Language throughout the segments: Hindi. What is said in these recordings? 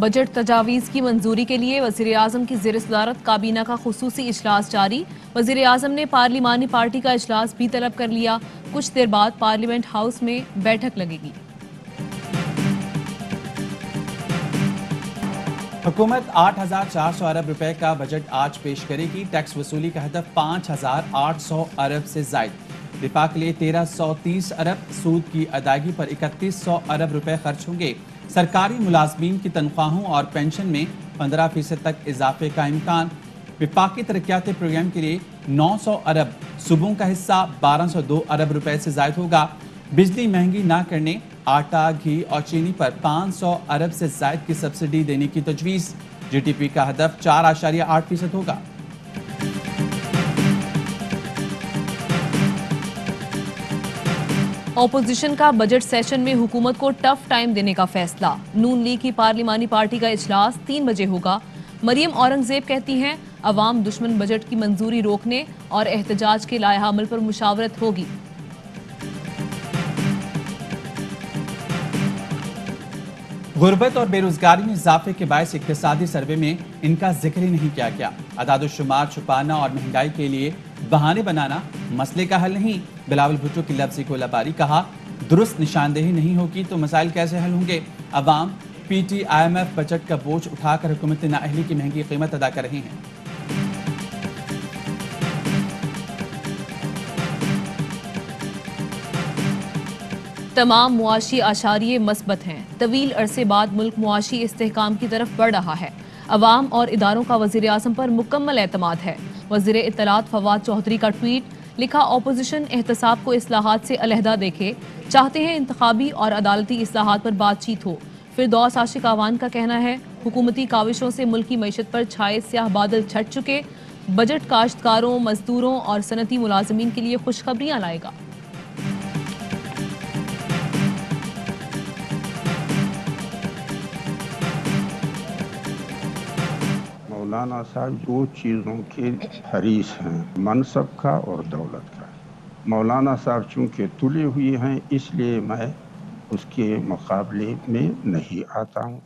बजट तजावीज़ की मंजूरी के लिए वज़ीर आज़म की ज़ेर सदारत काबीना का खुसूसी इजलास जारी। वज़ीर आज़म ने पार्लिमानी पार्टी का इजलास भी तलब कर लिया। कुछ देर बाद पार्लियामेंट हाउस में बैठक लगेगी। हुकूमत 8,400 अरब रुपए का बजट आज पेश करेगी। टैक्स वसूली का हदफ 5,800 अरब से जायद। दिफा के लिए 1,330 अरब, सूद की अदायगी पर 3,100 अरब रुपए खर्च होंगे। सरकारी मुलाजमीन की तनख्वाहों और पेंशन में 15% तक इजाफे का इम्कान। विफाकी तरक्याती प्रोग्राम के लिए 900 अरब, सूबों का हिस्सा 1,202 अरब रुपए से जायद होगा। बिजली महंगी ना करने, आटा, घी और चीनी पर 500 अरब से जायद की सब्सिडी देने की तजवीज़। GDP का हदफ 4.8% होगा। ऑपोजिशन का बजट सेशन में हुकूमत को टफ टाइम देने का फैसला। नून लीग की पार्लिमानी पार्टी का इजलास 3 बजे होगा। मरियम औरंगजेब कहती हैं अवाम दुश्मन बजट की मंजूरी रोकने और एहतजाज के लाया अमल पर मुशावरत होगी। गुर्बत और बेरोजगारी में इजाफे के बायस इक्तिसादी सर्वे में इनका जिक्र ही नहीं किया गया। अदाद-ओ-शुमार छुपाना और महंगाई के लिए बहाने बनाना मसले का हल नहीं। बिलावल भुट्टो की लफ्ज़ी गोलाबारी। कहा, दुरुस्त निशानदेही नहीं होगी तो मसाइल कैसे हल होंगे। अवाम PTIMF बजट का बोझ उठाकर हुकूमत नाअहली की महंगी कीमत अदा कर रहे हैं। तमाम मुआशी आशारिये मस्बत हैं। तवील अरसे बाद मुल्क मुआशी इस्तेहकाम की तरफ बढ़ रहा है। अवाम और इदारों का वज़ीर आज़म पर मुकम्मल एतमाद है। वज़ीर इत्तलात फवाद चौधरी का ट्वीट। लिखा, ऑपोजिशन एहतसाब को इस्लाहात से अलहदा देखे, चाहते हैं इंतखाबी और अदालती इस्लाहात पर बातचीत हो। फिरदौस आशिक आवान का कहना है हुकूमती काविशों से मुल्की मईशत पर छाए स्याह बादल छट चुके। बजट काश्तकारों, मजदूरों और सनती मुलाजमीन के लिए खुशखबरियाँ लाएगा। मौलाना साहब 2 चीज़ों के हरीस हैं, मनसब का और दौलत का। मौलाना साहब चूँकि तुले हुए हैं इसलिए मैं उसके मुकाबले में नहीं आता हूँ।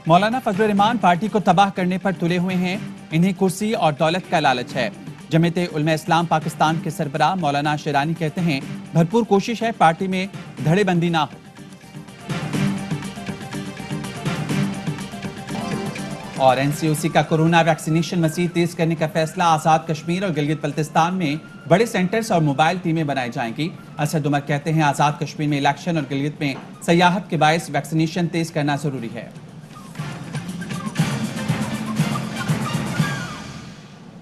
मौलाना फजलुर रहमान पार्टी को तबाह करने पर तुले हुए हैं। इन्हें कुर्सी और दौलत का लालच है। जमीयत उलमा इस्लाम पाकिस्तान के सरबराह मौलाना शेरानी कहते हैं भरपूर कोशिश है पार्टी में धड़ेबंदी ना हो। और NCOC का कोरोना वैक्सीनेशन मजीद तेज करने का फैसला। आज़ाद कश्मीर और गिलगित बल्तिस्तान में बड़े सेंटर्स और मोबाइल टीमें बनाई जाएंगी। असद उमर कहते हैं आज़ाद कश्मीर में इलेक्शन और गिलगित में सयाहत के बायस वैक्सीनेशन तेज करना जरूरी है।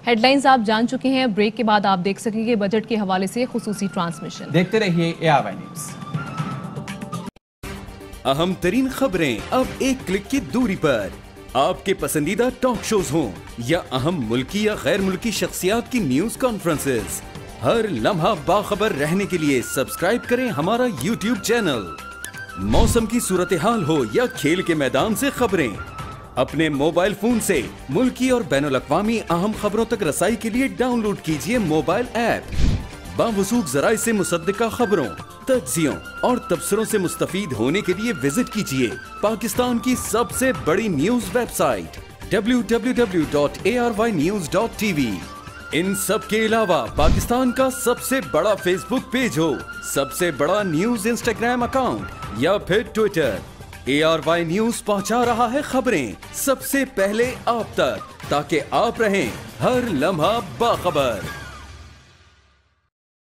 हेडलाइंस आप जान चुके हैं। ब्रेक के बाद आप देख सकेंगे बजट के हवाले से खुसूसी ट्रांसमिशन। देखते रहिए ARY न्यूज़। अहम तरीन खबरें अब एक क्लिक की दूरी पर। आपके पसंदीदा टॉक शोज हों या अहम मुल्की या गैर मुल्की शख्सियात की न्यूज कॉन्फ्रेंसेस, हर लम्हा बाखबर रहने के लिए सब्सक्राइब करें हमारा YouTube चैनल। मौसम की सूरत हाल हो या खेल के मैदान से खबरें, अपने मोबाइल फोन से मुल्की और बैनुल अक़वामी अहम खबरों तक रसाई के लिए डाउनलोड कीजिए मोबाइल ऐप। बावसूख ज़राए से मुसद्दिका खबरों, तज्ज़ियों और तबसरों से मुस्तफीद होने के लिए विजिट कीजिए पाकिस्तान की सबसे बड़ी न्यूज वेबसाइट www.arYnews.tv। इन सब के अलावा पाकिस्तान का सबसे बड़ा फेसबुक पेज हो, सबसे बड़ा न्यूज इंस्टाग्राम अकाउंट या फिर ट्विटर, ARY न्यूज पहुंचा रहा है खबरें सबसे पहले आप तक, ताकि आप रहें हर लम्हा बाखबर।